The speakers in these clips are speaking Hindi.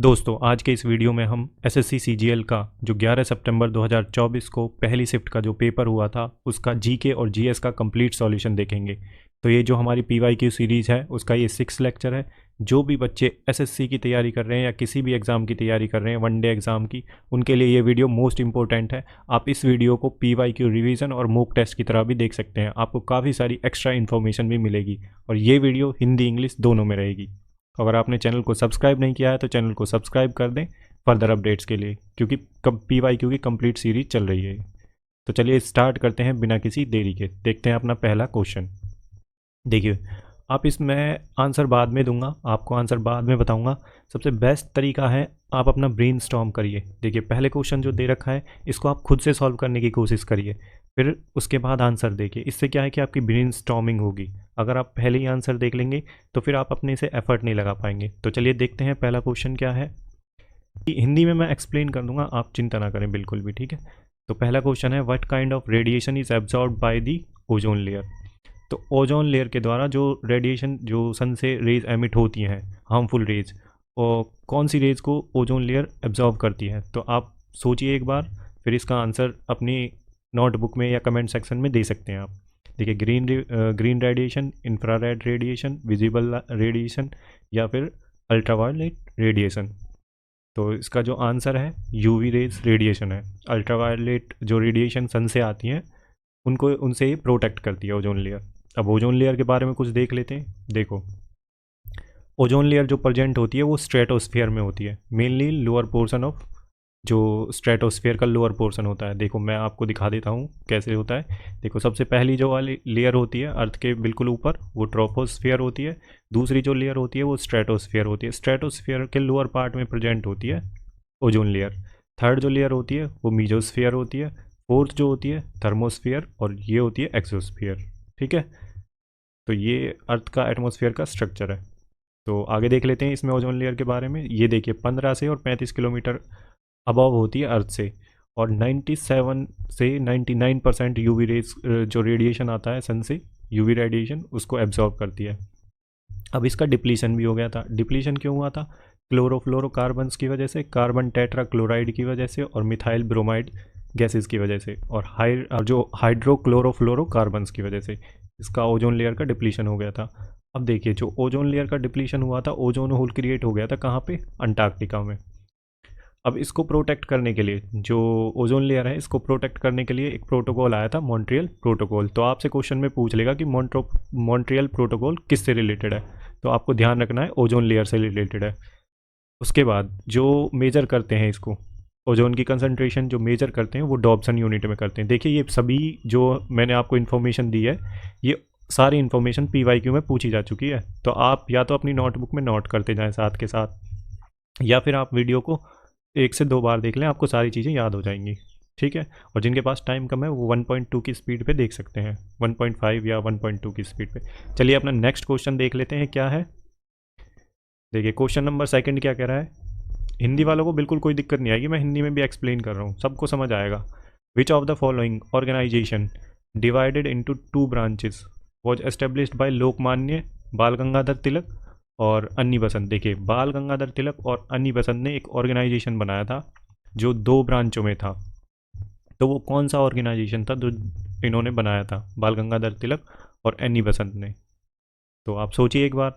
दोस्तों आज के इस वीडियो में हम एसएससी सीजीएल का जो 11 सितंबर 2024 को पहली शिफ्ट का जो पेपर हुआ था उसका जीके और जीएस का कंप्लीट सॉल्यूशन देखेंगे। तो ये जो हमारी पीवाईक्यू सीरीज़ है उसका ये 6 लेक्चर है। जो भी बच्चे एसएससी की तैयारी कर रहे हैं या किसी भी एग्ज़ाम की तैयारी कर रहे हैं वनडे एग्ज़ाम की, उनके लिए ये वीडियो मोस्ट इंपॉर्टेंट है। आप इस वीडियो को पीवाईक्यू रिवीजन और मॉक टेस्ट की तरह भी देख सकते हैं। आपको काफ़ी सारी एक्स्ट्रा इन्फॉर्मेशन भी मिलेगी और ये वीडियो हिंदी इंग्लिश दोनों में रहेगी। अगर आपने चैनल को सब्सक्राइब नहीं किया है तो चैनल को सब्सक्राइब कर दें फर्दर अपडेट्स के लिए, क्योंकि पीवाईक्यू की कंप्लीट सीरीज चल रही है। तो चलिए स्टार्ट करते हैं बिना किसी देरी के। देखते हैं अपना पहला क्वेश्चन। देखिए, आप इसमें आंसर बाद में दूंगा, आपको आंसर बाद में बताऊंगा। सबसे बेस्ट तरीका है आप अपना ब्रेनस्टॉर्म करिए। देखिए, पहले क्वेश्चन जो दे रखा है इसको आप खुद से सॉल्व करने की कोशिश करिए, फिर उसके बाद आंसर देखिए। इससे क्या है कि आपकी ब्रेनस्टॉर्मिंग होगी। अगर आप पहले ही आंसर देख लेंगे तो फिर आप अपने से एफर्ट नहीं लगा पाएंगे। तो चलिए देखते हैं पहला क्वेश्चन क्या है। हिंदी में मैं एक्सप्लेन कर दूंगा, आप चिंता ना करें बिल्कुल भी, ठीक है। तो पहला क्वेश्चन है, what kind of radiation is absorbed by the ozone layer. तो ओजोन लेयर के द्वारा जो रेडिएशन जो सन से रेज एमिट होती हैं, हार्मफुल रेज, और कौन सी रेज को ओजोन लेयर एब्जॉर्ब करती है। तो आप सोचिए एक बार, फिर इसका आंसर अपनी नोटबुक में या कमेंट सेक्शन में दे सकते हैं आप। देखिए, green radiation, infrared radiation, visible radiation या फिर अल्ट्रावायलेट रेडिएशन। तो इसका जो आंसर है यूवी रेज रेडिएशन है। अल्ट्रावायलेट जो रेडिएशन सन से आती हैं उनको उनसे ही प्रोटेक्ट करती है ओजोन लेयर। अब ओजोन लेयर के बारे में कुछ देख लेते हैं। देखो, ओजोन लेयर जो प्रेजेंट होती है वो स्ट्रेटोस्फीयर में होती है, मेनली लोअर पोर्शन ऑफ जो स्ट्रेटोस्फीयर का लोअर पोर्शन होता है। देखो, मैं आपको दिखा देता हूँ कैसे होता है। देखो, सबसे पहली जो वाली लेयर होती है अर्थ के बिल्कुल ऊपर, वो ट्रोपोस्फीयर होती है। दूसरी जो लेयर होती है वो स्ट्रेटोस्फीयर होती है। स्ट्रेटोस्फीयर के लोअर पार्ट में प्रेजेंट होती है ओजोन लेयर। थर्ड जो लेयर होती है वो मीजोस्फीयर होती है। फोर्थ जो होती है थर्मोस्फीयर, और ये होती है एक्सोस्फीयर। ठीक है, तो ये अर्थ का एटमॉस्फेयर का स्ट्रक्चर है। तो आगे देख लेते हैं इसमें ओजोन लेयर के बारे में। ये देखिए, 15 से और 35 किलोमीटर अबव होती है अर्थ से, और 97 से 99% यूवी रेज जो रेडिएशन आता है सन से, यूवी रेडिएशन उसको एब्जॉर्ब करती है। अब इसका डिप्लीशन भी हो गया था। डिप्लीशन क्यों हुआ था? क्लोरोफ्लोरोकार्बन्स की वजह से, कार्बन टेट्रा क्लोराइड की वजह से, और मिथाइल ब्रोमाइड गैसेस की वजह से, और जो हाइड्रोक्लोरोफ्लोरोकार्बन्स की वजह से इसका ओजोन लेयर का डिप्लीशन हो गया था। अब देखिए, जो ओजोन लेयर का डिप्लीशन हुआ था, ओजोन होल क्रिएट हो गया था कहाँ पे? अंटार्कटिका में। अब इसको प्रोटेक्ट करने के लिए, जो ओजोन लेयर है इसको प्रोटेक्ट करने के लिए एक प्रोटोकॉल आया था, मॉन्ट्रियल प्रोटोकॉल। तो आपसे क्वेश्चन में पूछ लेगा कि मॉन्ट्रियल प्रोटोकॉल किससे रिलेटेड है, तो आपको ध्यान रखना है ओजोन लेयर से रिलेटेड है। उसके बाद जो मेजर करते हैं इसको, ओजोन की कंसंट्रेशन जो मेजर करते हैं वो डॉब्सन यूनिट में करते हैं। देखिए, ये सभी जो मैंने आपको इन्फॉर्मेशन दी है, ये सारी इन्फॉर्मेशन पीवाईक्यू में पूछी जा चुकी है। तो आप या तो अपनी नोटबुक में नोट करते जाएं साथ के साथ, या फिर आप वीडियो को 1 से 2 बार देख लें, आपको सारी चीज़ें याद हो जाएंगी। ठीक है, और जिनके पास टाइम कम है वो 1.2 की स्पीड पे देख सकते हैं, 1.5 या 1.2 की स्पीड पे। चलिए अपना नेक्स्ट क्वेश्चन देख लेते हैं क्या है। देखिए, क्वेश्चन नंबर 2 क्या कह रहा है। हिंदी वालों को बिल्कुल कोई दिक्कत नहीं आएगी, मैं हिंदी में भी एक्सप्लेन कर रहा हूँ, सबको समझ आएगा। Which of the following organization divided into 2 branches was established by Lokmanya Bal Gangadhar तिलक और अन्नी बसंत। देखिए, बाल गंगाधर तिलक और अन्नी बसंत ने एक ऑर्गेनाइजेशन बनाया था जो 2 ब्रांचों में था। तो वो कौन सा ऑर्गेनाइजेशन था जो इन्होंने बनाया था, बाल गंगाधर तिलक और एनी बसंत ने? तो आप सोचिए एक बार,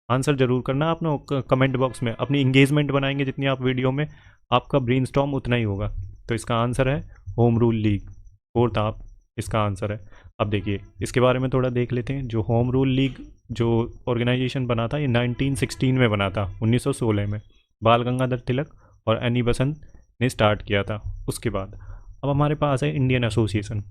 आंसर जरूर करना आप ना कमेंट बॉक्स में। अपनी इंगेजमेंट बनाएंगे जितनी आप वीडियो में, आपका ब्रेनस्टॉर्म उतना ही होगा। तो इसका आंसर है होम रूल लीग, फोर्थ आप इसका आंसर है। अब देखिए, इसके बारे में थोड़ा देख लेते हैं। जो होम रूल लीग जो ऑर्गेनाइजेशन बना था, ये 1916 में बना था, 1916 में बाल गंगाधर तिलक और एनी बसंत ने स्टार्ट किया था। उसके बाद अब हमारे पास है इंडियन एसोसिएशन।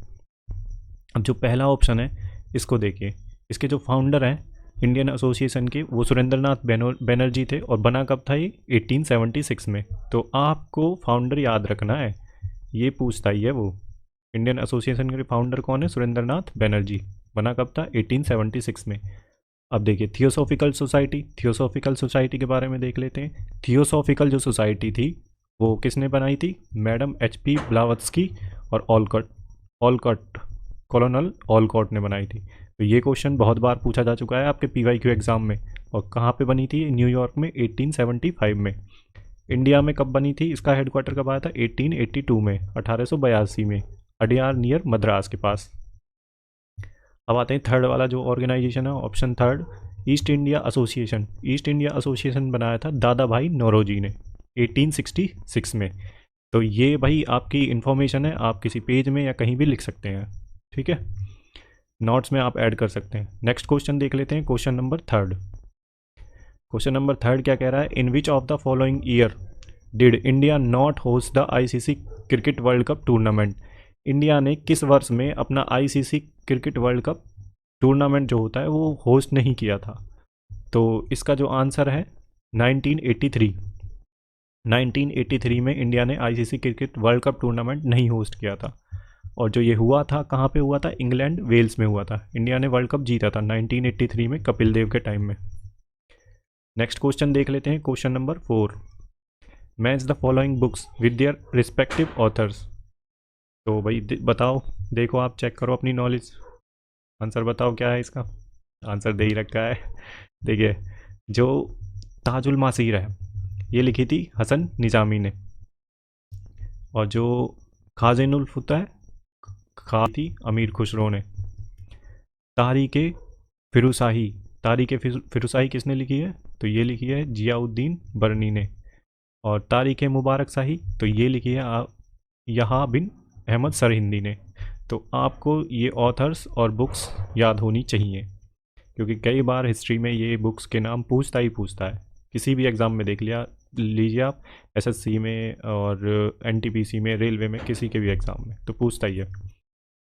अब जो पहला ऑप्शन है इसको देखिए, इसके जो फाउंडर हैं इंडियन एसोसिएशन के, वो सुरेंद्रनाथ बनर्जी थे, और बना कब था ये? 1876 में। तो आपको फाउंडर याद रखना है, ये पूछता ही है वो। इंडियन एसोसिएशन के फाउंडर कौन है? सुरेंद्रनाथ बनर्जी। बना कब था? 1876 में। अब देखिए, थियोसॉफिकल सोसाइटी, थियोसॉफिकल सोसाइटी के बारे में देख लेते हैं। थियोसॉफिकल जो सोसाइटी थी वो किसने बनाई थी? मैडम HP ब्लावत्स्की और ऑलकॉट, कॉलोनल ऑलकॉट ने बनाई थी। तो ये क्वेश्चन बहुत बार पूछा जा चुका है आपके PYQ एग्ज़ाम में। और कहाँ पे बनी थी? न्यूयॉर्क में 1875 में। इंडिया में कब बनी थी? इसका हेडक्वार्टर कब आया था? 1882 में, 1882 में, अडियार नियर मद्रास के पास। अब आते हैं थर्ड वाला जो ऑर्गेनाइजेशन है, option third, east India association. East India association बनाया था दादा भाई नौरोजी ने 1866 में। तो ये भाई आपकी इन्फॉर्मेशन है, आप किसी पेज में या कहीं भी लिख सकते हैं, ठीक है, नोट्स में आप ऐड कर सकते हैं। नेक्स्ट क्वेश्चन देख लेते हैं, question number third. Question number third क्या कह रहा है? In which of the following year did India not host the ICC cricket world cup tournament? India ने किस वर्ष में अपना ICC cricket world cup tournament जो होता है वो होस्ट नहीं किया था? तो इसका जो आंसर है 1983। 1983 में इंडिया ने ICC cricket world cup tournament नहीं होस्ट किया था। और जो ये हुआ था कहाँ पे हुआ था? इंग्लैंड वेल्स में हुआ था। इंडिया ने वर्ल्ड कप जीता था 1983 में कपिल देव के टाइम में। नेक्स्ट क्वेश्चन देख लेते हैं, question number 4। Match the following books with their respective authors. तो भाई बताओ, देखो आप चेक करो अपनी नॉलेज, आंसर बताओ क्या है इसका। आंसर दे ही रखा है, देखिए, जो ताजुल मासीर है ये लिखी थी हसन निज़ामी ने, और जो खाजिनुल फुतह खा थी अमीर खुसरो ने। तारीख़ फिरुसाही, तारीख़ फिरुसाही किसने लिखी है? तो ये लिखी है जियाउद्दीन बरनी ने। और तारीख़ मुबारक शाही तो ये लिखी है यहाँ बिन अहमद सरहिंदी ने। तो आपको ये ऑथर्स और बुक्स याद होनी चाहिए, क्योंकि कई बार हिस्ट्री में ये बुक्स के नाम पूछता ही पूछता है। किसी भी एग्ज़ाम में देख लीजिए आप, SSC में और NTPC में, रेलवे में, किसी के भी एग्ज़ाम में तो पूछता ही है,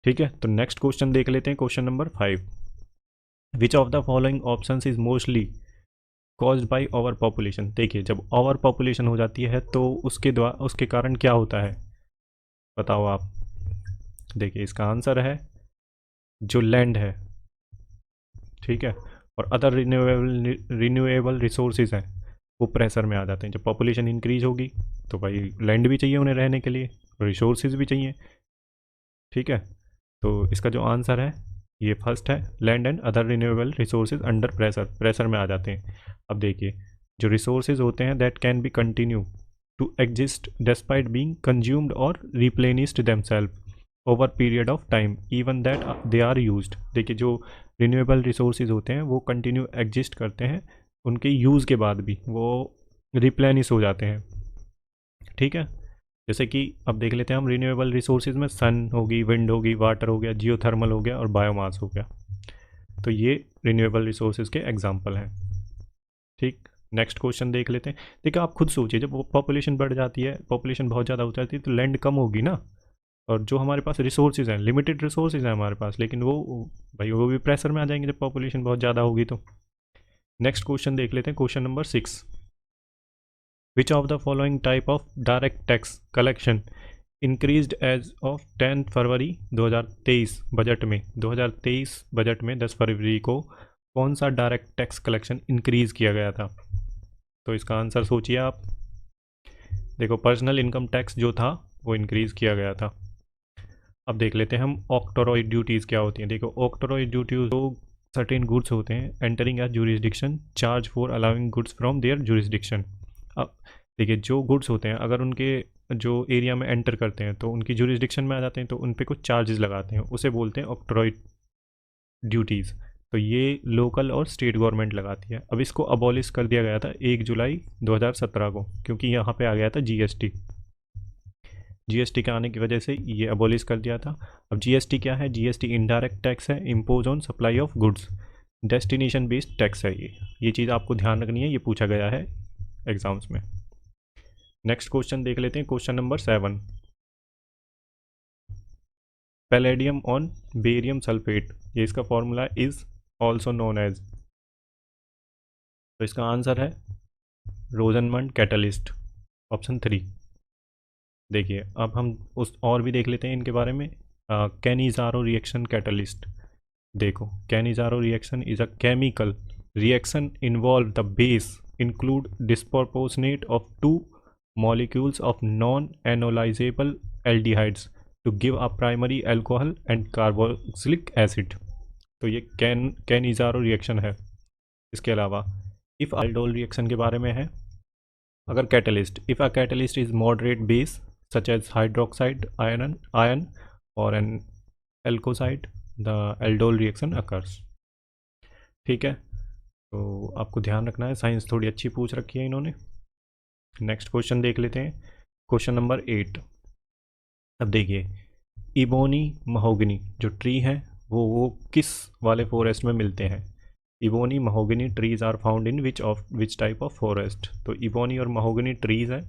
ठीक है। तो नेक्स्ट क्वेश्चन देख लेते हैं, question number 5। Which of the following option is mostly caused by over population. देखिए, जब ओवर पॉपुलेशन हो जाती है तो उसके कारण क्या होता है, बताओ आप। देखिए, इसका आंसर है जो लैंड है, ठीक है, और अदर रिन्यूएबल रिसोर्सेज हैं वो प्रेशर में आ जाते हैं। जब पॉपुलेशन इंक्रीज होगी तो भाई लैंड भी चाहिए उन्हें रहने के लिए, रिसोर्सेज भी चाहिए, ठीक है। तो इसका जो आंसर है ये फर्स्ट है, land and other renewable resources under pressure में आ जाते हैं। अब देखिए, जो रिसोर्सेज होते हैं that can be continue to exist despite being consumed और replenished themselves over period of time even that they are used. देखिए, जो रिन्यूएबल रिसोर्सेज होते हैं वो कंटिन्यू एग्जिस्ट करते हैं, उनके यूज़ के बाद भी वो रिप्लेनिश हो जाते हैं, ठीक है। जैसे कि अब देख लेते हैं हम, रिन्यूएबल रिसोर्सेज में सन होगी, विंड होगी, वाटर हो गया, जियोथर्मल हो गया और बायोमास हो गया। तो ये रिन्यूएबल रिसोर्सेज के एग्जांपल हैं, ठीक। नेक्स्ट क्वेश्चन देख लेते हैं। देखिए, आप खुद सोचिए, जब पॉपुलेशन बढ़ जाती है, पॉपुलेशन बहुत ज़्यादा हो जाती है तो लैंड कम होगी ना, और जो हमारे पास रिसोर्सेज हैं, लिमिटेड रिसोर्सेज हैं हमारे पास, लेकिन वो भाई वो भी प्रेशर में आ जाएंगे जब पॉपुलेशन बहुत ज़्यादा होगी तो। नेक्स्ट क्वेश्चन देख लेते हैं, question number 6। Which of the following type of direct tax collection increased as of 10 February 2023 budget में? 2023 बजट में 10 फरवरी को कौन सा डायरेक्ट टैक्स कलेक्शन इंक्रीज़ किया गया था? तो इसका आंसर सोचिए आप। देखो, पर्सनल इनकम टैक्स जो था वो इंक्रीज़ किया गया था। अब देख लेते हैं हम ऑक्ट्रॉय ड्यूटीज़ क्या होती हैं। देखो, ऑक्ट्रॉय ड्यूटीज़ जो सर्टेन गुड्स होते हैं entering as jurisdiction charge for allowing goods from their jurisdiction. अब देखिए, जो गुड्स होते हैं अगर उनके जो एरिया में एंटर करते हैं तो उनकी जुरिसडिक्शन में आ जाते हैं तो उन पर कुछ चार्जेस लगाते हैं, उसे बोलते हैं ऑक्ट्रॉय ड्यूटीज़। तो ये लोकल और स्टेट गवर्नमेंट लगाती है। अब इसको अबॉलिश कर दिया गया था 1 जुलाई 2017 को, क्योंकि यहाँ पे आ गया था जीएसटी के आने की वजह से ये अबॉलिश कर दिया था। अब जीएसटी क्या है? जीएसटी इनडायरेक्ट टैक्स है, impose on supply of goods, destination based tax है ये चीज़ आपको ध्यान रखनी है, ये पूछा गया है एग्जाम्स में। नेक्स्ट क्वेश्चन देख लेते हैं, question number 7। Palladium on barium sulphate, ये इसका formula is also known as. तो इसका आंसर है रोजनमंड कैटलिस्ट, ऑप्शन 3। देखिए, अब हम उस और भी देख लेते हैं इनके बारे में। Cannizzaro reaction catalyst. देखो, Cannizzaro reaction is a chemical reaction involve the base include disproportionate of 2 molecules of non-analyzable aldehydes to give a primary alcohol and carboxylic acid। तो ये कैन-इज़ारो रिएक्शन है। इसके अलावा इफ़ aldol रिएक्शन के बारे में है। अगर catalyst, if a catalyst is moderate base such as hydroxide ion और an alkoxide, the aldol reaction occurs. ठीक है, तो आपको ध्यान रखना है, साइंस थोड़ी अच्छी पूछ रखी है इन्होंने। नेक्स्ट क्वेश्चन देख लेते हैं, क्वेश्चन नंबर 8। अब देखिए, इबोनी महोगनी जो ट्री है वो किस वाले फॉरेस्ट में मिलते हैं। Ebony mahogany trees are found in which type of forest. तो इबोनी और महोगनी ट्रीज हैं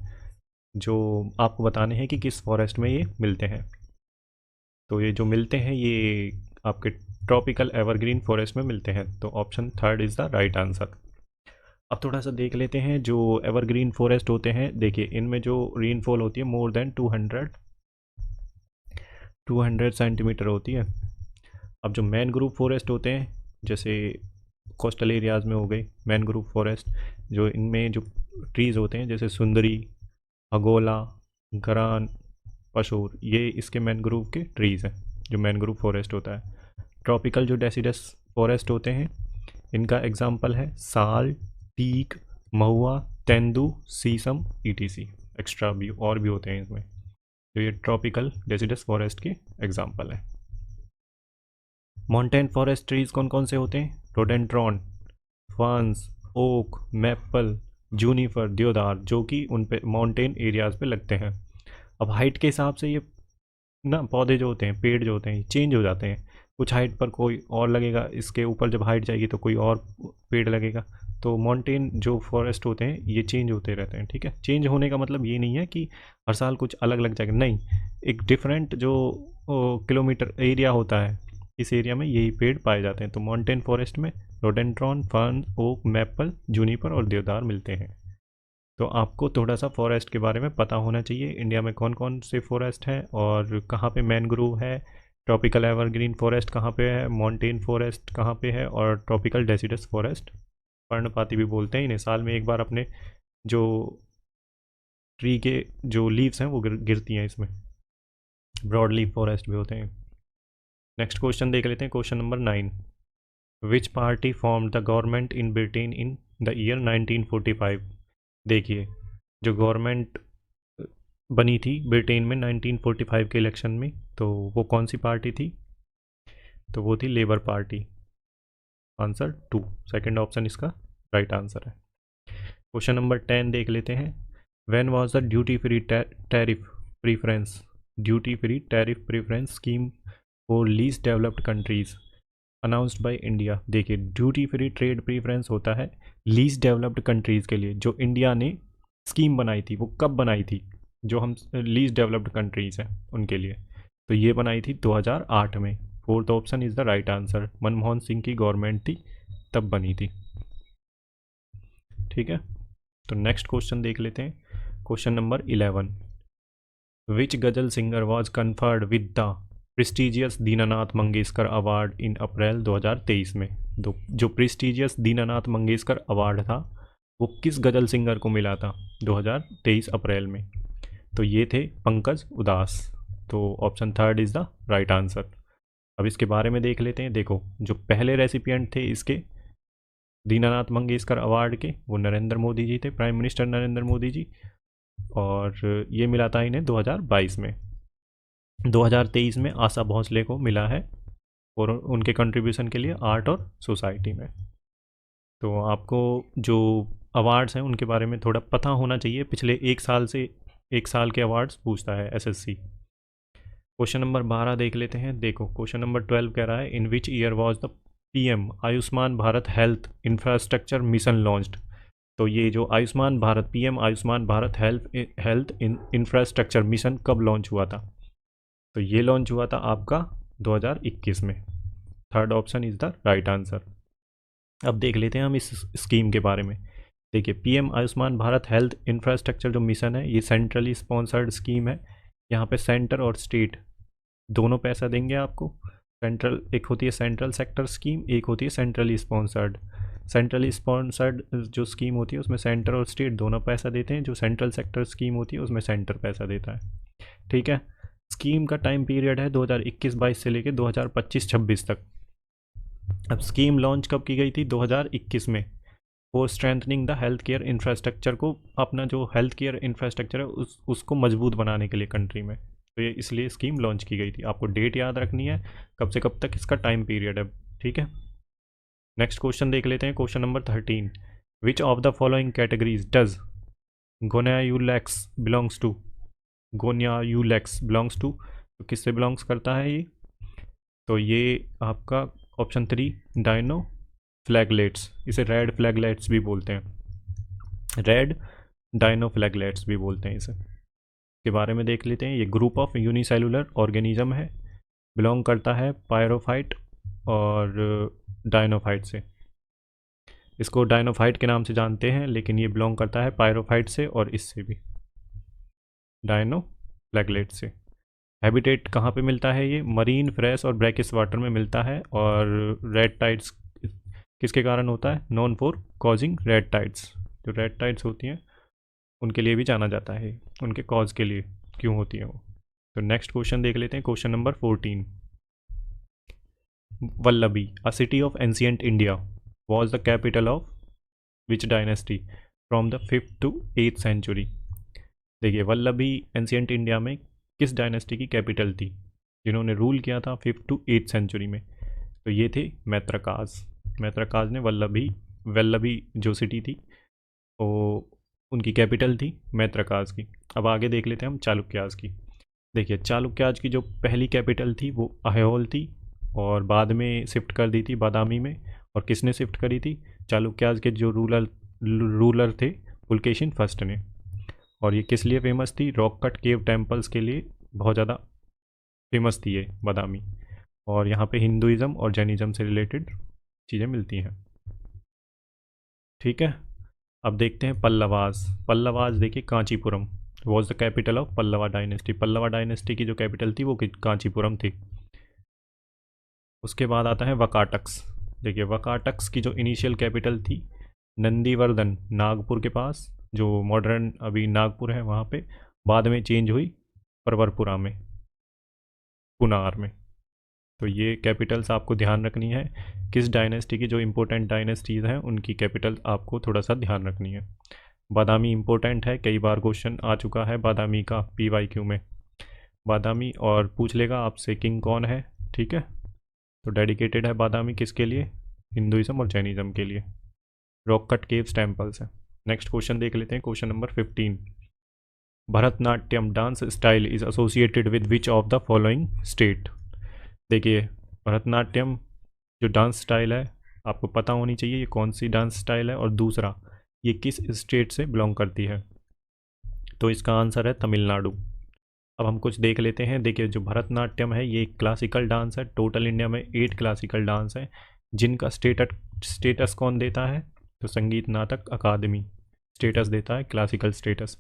जो आपको बताने हैं कि किस फॉरेस्ट में ये मिलते हैं। तो ये जो मिलते हैं ये आपके ट्रॉपिकल एवरग्रीन फॉरेस्ट में मिलते हैं। तो option third is the right answer. अब थोड़ा सा देख लेते हैं जो एवरग्रीन फॉरेस्ट होते हैं। देखिए, इनमें जो रेनफॉल होती है मोर देन 200 सेंटीमीटर होती है। अब जो मैनग्रोव फॉरेस्ट होते हैं, जैसे कोस्टल एरियाज़ में हो गई मैनग्रोव फॉरेस्ट, जो इनमें जो ट्रीज़ होते हैं जैसे सुंदरी, अगोला, गरान, पशूर, ये इसके मैनग्रोव के ट्रीज़ हैं जो मैनग्रोव फॉरेस्ट होता है। ट्रॉपिकल जो डेसिडस फॉरेस्ट होते हैं, इनका एग्जाम्पल है साल, टीक, महुआ, तेंदू, सीसम, ईटीसी। एक्स्ट्रा भी और भी होते हैं इसमें, जो ये ट्रॉपिकल डेसिडस फॉरेस्ट के एग्जाम्पल हैं। माउंटेन फॉरेस्ट ट्रीज कौन कौन से होते हैं? रोडेंड्रॉन, फर्न्स, ओक, मैपल, जूनिफर, देवदार, जो कि उन पे माउंटेन एरियाज़ पे लगते हैं। अब हाइट के हिसाब से ये ना पौधे जो होते हैं, पेड़ जो होते हैं, चेंज हो जाते हैं। कुछ हाइट पर कोई और लगेगा, इसके ऊपर जब हाइट जाएगी तो कोई और पेड़ लगेगा। तो माउंटेन जो फॉरेस्ट होते हैं ये चेंज होते रहते हैं। ठीक है, चेंज होने का मतलब ये नहीं है कि हर साल कुछ अलग लग जाएगा, नहीं, एक डिफरेंट जो किलोमीटर एरिया होता है, इस एरिया में यही पेड़ पाए जाते हैं। तो माउंटेन फॉरेस्ट में रोडेंड्रॉन, फर्न, ओक, मैपल, जूनिपर और देवदार मिलते हैं। तो आपको थोड़ा सा फॉरेस्ट के बारे में पता होना चाहिए, इंडिया में कौन कौन से फॉरेस्ट हैं और कहाँ पे मैनग्रोव है, ट्रॉपिकल एवरग्रीन फॉरेस्ट कहाँ पे है, माउंटेन फॉरेस्ट कहाँ पे है, और ट्रॉपिकल डेसिडस फॉरेस्ट, पर्णपाती भी बोलते हैं इन्हें, साल में एक बार अपने जो ट्री के जो लीव्स हैं वो गिरती हैं इसमें। ब्रॉड लीफ फॉरेस्ट भी होते हैं। नेक्स्ट क्वेश्चन देख लेते हैं, question number 9। Which party form the government in Britain in the year 1945। देखिए, जो गवर्नमेंट बनी थी ब्रिटेन में 1945 के इलेक्शन में, तो वो कौन सी पार्टी थी? तो वो थी labour party. Answer 2, second option इसका राइट आंसर है। क्वेश्चन नंबर 10 देख लेते हैं। When was the duty free tariff preference scheme for least developed countries announced by India. देखिए, ड्यूटी फ्री ट्रेड प्रीफरेंस होता है लीस्ट डेवलप्ड कंट्रीज़ के लिए, जो इंडिया ने स्कीम बनाई थी। वो कब बनाई थी? जो हम लीस्ट डेवलप्ड कंट्रीज़ हैं उनके लिए, तो ये बनाई थी 2008 में। Fourth option is the right answer. Manmohan Singh की गवर्नमेंट थी तब बनी थी। ठीक है, तो नेक्स्ट क्वेश्चन देख लेते हैं, question number 11। Which ghazal singer was conferred with the prestigious Dinanath Mangeshkar award in April 2023 में। जो प्रेस्टिजियस दीनानाथ मंगेशकर अवार्ड था वो किस गज़ल सिंगर को मिला था 2023 अप्रैल में? तो ये थे पंकज उदास। तो option third is the right answer. अब इसके बारे में देख लेते हैं। देखो, जो पहले रेसिपिएंट थे इसके दीनानाथ मंगेशकर अवार्ड के, वो नरेंद्र मोदी जी थे, प्राइम मिनिस्टर नरेंद्र मोदी जी, और ये मिला था इन्हें 2022 में। 2023 में आशा भोसले को मिला है और उनके कंट्रीब्यूशन के लिए आर्ट और सोसाइटी में। तो आपको जो अवार्ड्स हैं उनके बारे में थोड़ा पता होना चाहिए, पिछले एक साल के अवार्ड्स पूछता है एसएससी। क्वेश्चन नंबर 12 देख लेते हैं। देखो, क्वेश्चन नंबर 12 कह रहा है, in which year was the PM Ayushman Bharat health infrastructure mission launched. तो ये जो Ayushman Bharat, PM Ayushman Bharat health infrastructure mission कब लॉन्च हुआ था? तो ये लॉन्च हुआ था आपका 2021 में। Third option is the right answer. अब देख लेते हैं हम इस स्कीम के बारे में। देखिए, PM Ayushman Bharat health infrastructure जो मिशन है, ये सेंट्रली स्पॉन्सर्ड स्कीम है। यहाँ पे सेंटर और स्टेट दोनों पैसा देंगे आपको। सेंट्रल, एक होती है सेंट्रल सेक्टर स्कीम, एक होती है सेंट्रली स्पॉन्सर्ड। सेंट्रली स्पॉन्सर्ड जो स्कीम होती है उसमें सेंटर और स्टेट दोनों पैसा देते हैं। जो सेंट्रल सेक्टर स्कीम होती है उसमें सेंटर पैसा देता है। ठीक है, स्कीम का टाइम पीरियड है 2021-22 से लेकर 2025-26 तक। अब स्कीम लॉन्च कब की गई थी? 2021 में, for strengthening the health care infrastructure को, अपना जो हेल्थ केयर इंफ्रास्ट्रक्चर है उसको मजबूत बनाने के लिए कंट्री में। तो ये इसलिए स्कीम लॉन्च की गई थी। आपको डेट याद रखनी है, कब से कब तक इसका टाइम पीरियड है, ठीक है। नेक्स्ट क्वेश्चन देख लेते हैं, question number 13। Which of the following categories does gonyaulax belongs to? Gonyaulax belongs to, तो किससे बिलोंग्स करता है ये? तो ये आपका ऑप्शन 3 डायनो फ्लैगलेट्स, इसे रेड फ्लैगलेट्स भी बोलते हैं, रेड डायनो फ्लैगलेट्स भी बोलते हैं इसे। के बारे में देख लेते हैं। ये ग्रुप ऑफ यूनिसेलुलर ऑर्गेनिज्म है, बिलोंग करता है पायरोफाइट और डायनोफाइट से। इसको डायनोफाइट के नाम से जानते हैं, लेकिन ये बिलोंग करता है पायरोफाइट से और इससे भी, डायनो फ्लैगलेट से। हैबिटेट कहाँ पे मिलता है ये? मरीन, फ्रेश और ब्रैकिश वाटर में मिलता है। और रेड टाइड्स किसके कारण होता है? Non for causing red tides, जो रेड टाइड्स होती हैं उनके लिए भी जाना जाता है, उनके कॉज के लिए क्यों होती है वो। तो नेक्स्ट क्वेश्चन देख लेते हैं, question number 14। Vallabhi, a city of ancient India, was the capital of which dynasty from the 5th to 8th century? देखिए, वल्लभी एंशियंट इंडिया में किस डायनेस्टी की कैपिटल थी, जिन्होंने रूल किया था 5th to 8th सेंचुरी में? तो ये थे मैत्रकाज। मैत्रकाज ने वल्लभी जो सिटी थी वो उनकी कैपिटल थी मैत्रकाज की। अब आगे देख लेते हैं हम चालुक्याज की। देखिए, चालुक्याज की जो पहली कैपिटल थी वो अहोल थी, और बाद में शिफ्ट कर दी थी बादामी में। और किसने शिफ्ट करी थी? चालुक्याज के जो रूलर थे पुलकेशिन फर्स्ट ने। और ये किस लिए फेमस थी? रॉक कट केव टेम्पल्स के लिए बहुत ज़्यादा फेमस थी ये बादामी। और यहाँ पे हिंदुज़म और जैनिज़्म से रिलेटेड चीज़ें मिलती हैं, ठीक है। अब देखते हैं पल्लवाज। पल्लवाज देखिए, Kanchipuram was the capital of Pallava dynasty. Pallava dynasty की जो कैपिटल थी वो कांचीपुरम थी। उसके बाद आता है वकाटक्स। देखिए, वकाटक्स की जो इनिशियल कैपिटल थी नंदीवर्धन, नागपुर के पास, जो मॉडर्न अभी नागपुर है वहाँ पे, बाद में चेंज हुई परवरपुरा में, पुनार में। तो ये कैपिटल्स आपको ध्यान रखनी है। किस डायनेस्टी की जो इम्पोर्टेंट डायनेस्टीज़ हैं उनकी कैपिटल आपको थोड़ा सा ध्यान रखनी है। बादामी इम्पोर्टेंट है, कई बार क्वेश्चन आ चुका है बादामी का PYQ में। बादामी और पूछ लेगा आपसे किंग कौन है, ठीक है। तो डेडिकेटेड है बादामी किसके लिए? हिंदुइज्म और जैनिज़्म के लिए। रॉक कट केव्स टेम्पल्स है। नेक्स्ट क्वेश्चन देख लेते हैं, question number 15। Bharatanatyam dance style is associated with which of the following state? देखिए, भरतनाट्यम जो डांस स्टाइल है आपको पता होनी चाहिए ये कौन सी डांस स्टाइल है, और दूसरा ये किस स्टेट से बिलोंग करती है। तो इसका आंसर है तमिलनाडु। अब हम कुछ देख लेते हैं। देखिए, जो भरतनाट्यम है ये क्लासिकल डांस है। टोटल इंडिया में 8 क्लासिकल डांस हैं, जिनका स्टेटस कौन देता है? तो संगीत नाटक अकादमी स्टेटस देता है, क्लासिकल स्टेटस।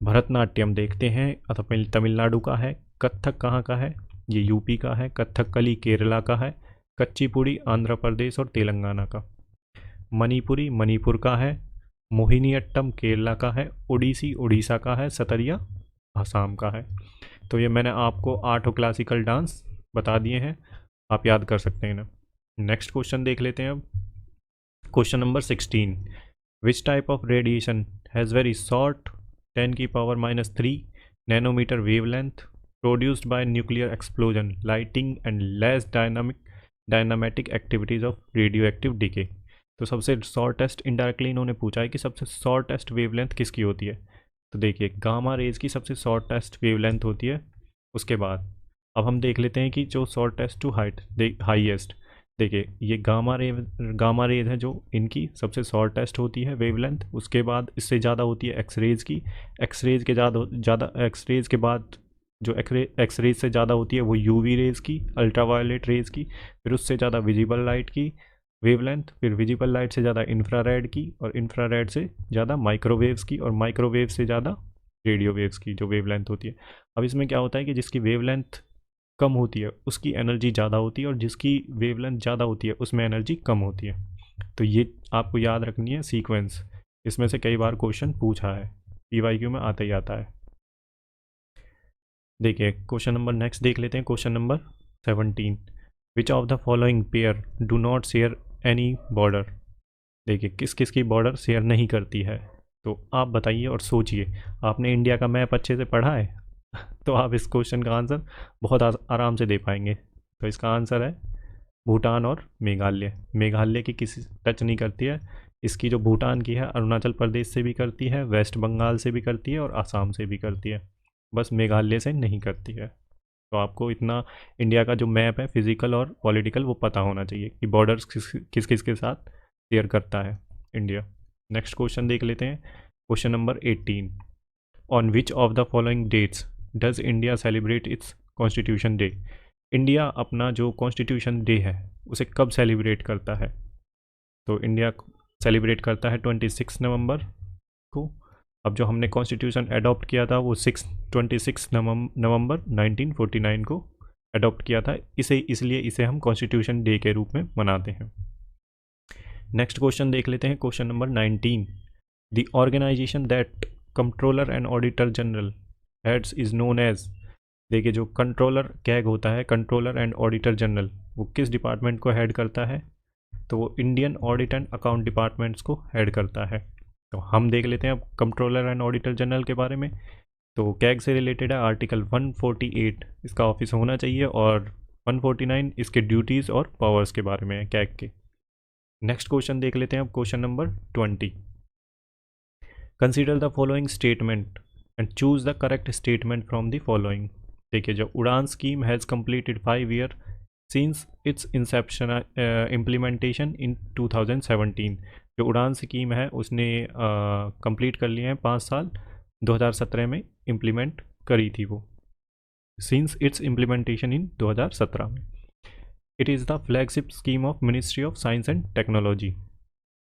भरतनाट्यम देखते हैं, तमिलनाडु का है। कत्थक कहाँ का है? ये यूपी का है। कथकली केरला का है। कच्चीपुड़ी आंध्र प्रदेश और तेलंगाना का। मणिपुरी मणिपुर का है। मोहिनीअट्टम केरला का है। ओडिसी उड़ीसा का है। सतरिया आसाम का है। तो ये मैंने आपको 8 क्लासिकल डांस बता दिए हैं, आप याद कर सकते हैं ना। नेक्स्ट क्वेश्चन देख लेते हैं अब, question number 16। Which type of radiation has very short 10⁻³ nanometer wavelength produced by nuclear explosion, lighting and less dynamitic activities of radioactive decay? तो सबसे शॉर्टेस्ट, इनडायरेक्टली इन्होंने पूछा है कि सबसे शॉर्टेस्ट वेवलेंथ किसकी होती है। तो देखिए, गामा रेज की सबसे शॉर्टेस्ट वेवलेंथ होती है। उसके बाद अब हम देख लेते हैं कि जो शॉर्टेस्ट टू हाईएस्ट, देखिए ये गामा रेज है जो इनकी सबसे शॉर्टेस्ट होती है वेवलेंथ। उसके बाद इससे ज़्यादा होती है एक्सरेज की। एक्सरेज के बाद जो एक्सरेज से ज़्यादा होती है वो यूवी रेज की, अल्ट्रावायलेट रेज की, फिर उससे ज़्यादा विजिबल लाइट की वेवलेंथ, फिर विजिबल लाइट से ज़्यादा इंफ्रारेड की, और इंफ्रारेड से ज़्यादा माइक्रोवेव्स की, और माइक्रोवेव से ज़्यादा रेडियो वेव्स की जो वेवलेंथ होती है। अब इसमें क्या होता है कि जिसकी वेवलेंथ कम होती है उसकी एनर्जी ज़्यादा होती है, और जिसकी वेवलेंथ ज़्यादा होती है उसमें एनर्जी कम होती है। तो ये आपको याद रखनी है सीक्वेंस। इसमें से कई बार क्वेश्चन पूछा है, PYQ में आता ही आता है। देखिए, क्वेश्चन नंबर नेक्स्ट देख लेते हैं, question number 17। Which of the following pair do not share any border. देखिए किस किस की बॉर्डर शेयर नहीं करती है, तो आप बताइए और सोचिए। आपने इंडिया का मैप अच्छे से पढ़ा है तो आप इस क्वेश्चन का आंसर बहुत आराम से दे पाएंगे। तो इसका आंसर है भूटान और मेघालय। मेघालय की किसी टच नहीं करती है, इसकी जो भूटान की है अरुणाचल प्रदेश से भी करती है, वेस्ट बंगाल से भी करती है और आसाम से भी करती है, बस मेघालय से नहीं करती है। तो आपको इतना इंडिया का जो मैप है फिजिकल और पॉलिटिकल वो पता होना चाहिए कि बॉर्डर्स किस किस के साथ शेयर करता है इंडिया। नेक्स्ट क्वेश्चन देख लेते हैं, question number 18। On which of the following dates does India celebrate its constitution day. India अपना जो कॉन्स्टिट्यूशन डे है उसे कब सेलिब्रेट करता है। तो इंडिया सेलिब्रेट करता है 26 नवंबर को। अब जो हमने कॉन्स्टिट्यूशन अडॉप्ट किया था वो 26 नवंबर 1949 को अडॉप्ट किया था, इसलिए इसे हम कॉन्स्टिट्यूशन डे के रूप में मनाते हैं। नेक्स्ट क्वेश्चन देख लेते हैं, question number 19। The organisation that controller and auditor general heads is known as. देखिए जो कंट्रोलर कैग होता है, कंट्रोलर एंड ऑडिटर जनरल, वो किस डिपार्टमेंट को हेड करता है। तो वो Indian audit and account departments को हेड करता है। तो हम देख लेते हैं अब कंट्रोलर एंड ऑडिटर जनरल के बारे में। तो कैग से रिलेटेड है आर्टिकल 148 इसका ऑफिस होना चाहिए, और 149 इसके ड्यूटीज़ और पावर्स के बारे में है कैग के। नेक्स्ट क्वेश्चन देख लेते हैं अब, question number 20। Consider the following statement and choose the correct statement from the following. देखिए जो Udan scheme has completed 5 year since its inception implementation in 2017। जो उड़ान स्कीम है उसने कंप्लीट कर लिए हैं 5 साल, 2017 में इम्प्लीमेंट करी थी वो, सिंस इट्स इम्प्लीमेंटेशन इन 2017 में। It is the flagship scheme of ministry of science and technology.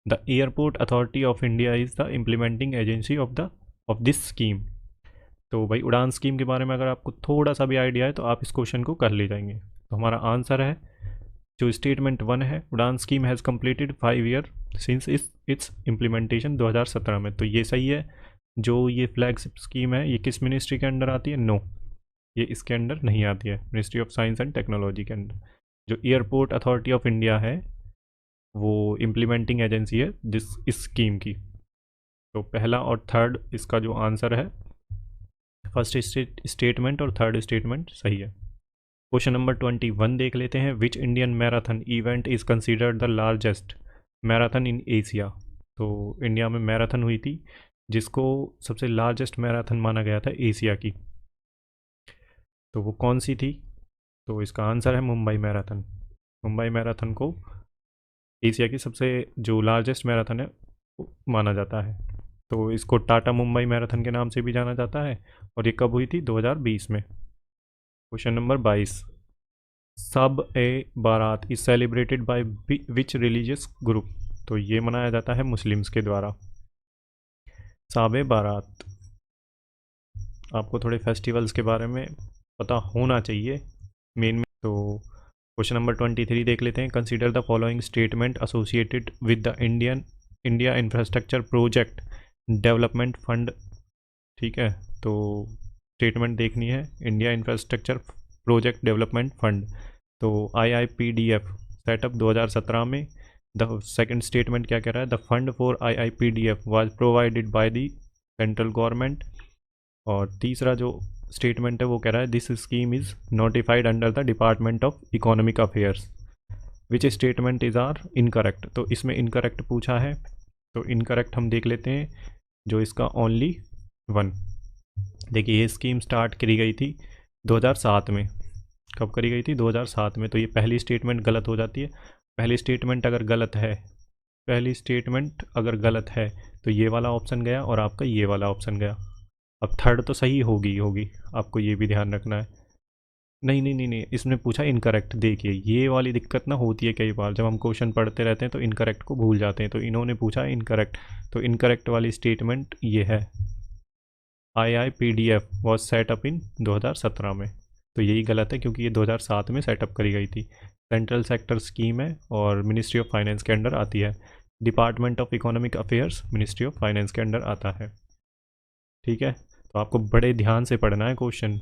The airport authority of India is the implementing agency of this scheme. तो भाई उड़ान स्कीम के बारे में अगर आपको थोड़ा सा भी आइडिया है तो आप इस क्वेश्चन को कर ले जाएंगे। तो हमारा आंसर है जो स्टेटमेंट 1 है, उड़ान scheme has completed 5 year since it's implementation 2017 में, तो ये सही है। जो ये फ्लैगशिप स्कीम है ये किस मिनिस्ट्री के अंडर आती है, नो ये इसके अंडर नहीं आती है, ministry of science and technology के अंडर। जो एयरपोर्ट अथॉरिटी ऑफ इंडिया है वो इम्प्लीमेंटिंग एजेंसी है इस स्कीम की। तो पहला और थर्ड इसका जो आंसर है, फर्स्ट स्टेटमेंट और थर्ड स्टेटमेंट सही है। क्वेश्चन नंबर 21 देख लेते हैं। Which Indian marathon event is considered the largest marathon in Asia. तो इंडिया में मैराथन हुई थी जिसको सबसे लार्जेस्ट मैराथन माना गया था एशिया की, तो वो कौन सी थी। तो इसका आंसर है मुंबई मैराथन। मुंबई मैराथन को एशिया की सबसे जो लार्जेस्ट मैराथन है वो माना जाता है। तो इसको टाटा मुंबई मैराथन के नाम से भी जाना जाता है, और ये कब हुई थी, 2020 में। Question number 22। सब ए बारात is celebrated by which religious group. तो ये मनाया जाता है मुस्लिम्स के द्वारा, साब ए बारात। आपको थोड़े फेस्टिवल्स के बारे में पता होना चाहिए मेन में। तो क्वेश्चन नंबर 23 देख लेते हैं। Consider the following statement associated with the India infrastructure project development fund. ठीक है, तो स्टेटमेंट देखनी है India infrastructure project development fund. तो IIPDF सेटअप 2017 में। द सेकंड स्टेटमेंट क्या कह रहा है, the fund for IIPDF was provided by the central government. और तीसरा जो स्टेटमेंट है वो कह रहा है this scheme is notified under the department of economic affairs. Which statement is are incorrect. तो इसमें इनकरेक्ट पूछा है, तो इनकरेक्ट हम देख लेते हैं जो इसका ओनली 1। देखिए ये स्कीम स्टार्ट करी गई थी 2007 में। कब करी गई थी, 2007 में। तो ये पहली स्टेटमेंट गलत हो जाती है। पहली स्टेटमेंट अगर गलत है तो ये वाला ऑप्शन गया और आपका ये वाला ऑप्शन गया। अब थर्ड तो सही होगी, आपको ये भी ध्यान रखना है। नहीं नहीं नहीं नहीं, इसने पूछा इनकरेक्ट। देखिए ये वाली दिक्कत ना होती है कई बार, जब हम क्वेश्चन पढ़ते रहते हैं तो इनकरेक्ट को भूल जाते हैं। तो इन्होंने पूछा इनकरेक्ट, तो इनकरेक्ट वाली स्टेटमेंट ये है IIPDF वॉज सेटअप इन 2017 में। तो यही गलत है क्योंकि ये 2007 में सेटअप करी गई थी। सेंट्रल सेक्टर स्कीम है और मिनिस्ट्री ऑफ फाइनेंस के अंडर आती है। Department of economic affairs ministry of finance के अंडर आता है। ठीक है, तो आपको बड़े ध्यान से पढ़ना है क्वेश्चन।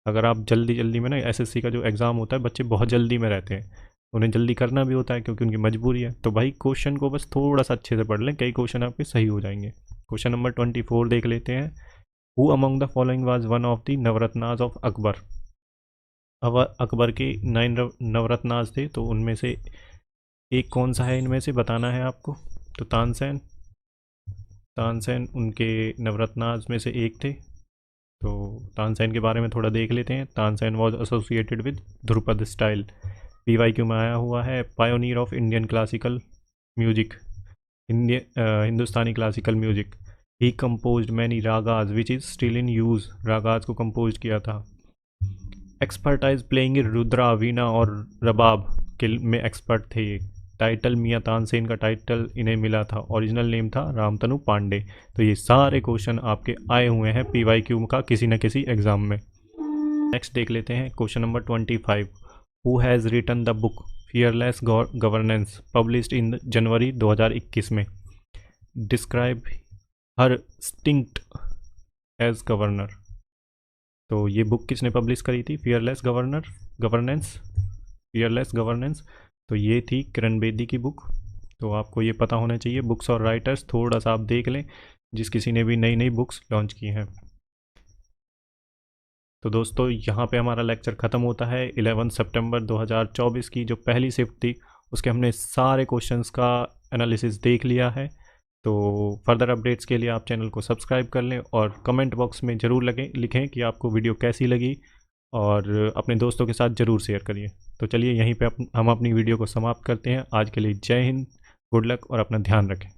अगर आप जल्दी जल्दी में ना, SSC का जो एग्ज़ाम होता है बच्चे बहुत जल्दी में रहते हैं, उन्हें जल्दी करना भी होता है क्योंकि उनकी मजबूरी है। तो भाई क्वेश्चन को बस थोड़ा सा अच्छे से पढ़ लें, कई क्वेश्चन आपके सही हो जाएंगे। क्वेश्चन नंबर 24 देख लेते हैं। Who among the following was one of the Navratnas of Akbar. अब अकबर के 9 नवरत्नाज थे, तो उनमें से एक कौन सा है इनमें से बताना है आपको। तो तानसेन, तानसेन उनके नवरत्नाज में से एक थे। तो तानसेन के बारे में थोड़ा देख लेते हैं। Tansen was associated with Dhrupad style. PYQ में आया हुआ है। Pioneer of Indian classical music, Hindustani classical music. He composed many ragas which is still in use. Ragas को कंपोज किया था। एक्सपर्टाइज प्लेइंग रुद्रा, वीणा और रबाब के में एक्सपर्ट थे ये। टाइटल मियाँ तानसेन का टाइटल इन्हें मिला था। ओरिजिनल नेम था रामतनु पांडे। तो ये सारे क्वेश्चन आपके आए हुए हैं PYQ का किसी न किसी एग्जाम में। नेक्स्ट देख लेते हैं question number 25। Who has written the book fearless governance published in January 2021 में। Describe her stint as governor. तो ये बुक किसने पब्लिश करी थी, फियरलेस गवर्नेंस। तो ये थी किरण बेदी की बुक। तो आपको ये पता होना चाहिए बुक्स और राइटर्स, थोड़ा सा आप देख लें जिस किसी ने भी नई नई बुक्स लॉन्च की हैं। तो दोस्तों यहाँ पे हमारा लेक्चर ख़त्म होता है। 11 सितंबर 2024 की जो पहली शिफ्ट थी उसके हमने सारे क्वेश्चंस का एनालिसिस देख लिया है। तो फर्दर अपडेट्स के लिए आप चैनल को सब्सक्राइब कर लें और कमेंट बॉक्स में ज़रूर लिखें कि आपको वीडियो कैसी लगी, और अपने दोस्तों के साथ ज़रूर शेयर करिए। तो चलिए यहीं पे हम अपनी वीडियो को समाप्त करते हैं। आज के लिए जय हिंद, गुड लक और अपना ध्यान रखें।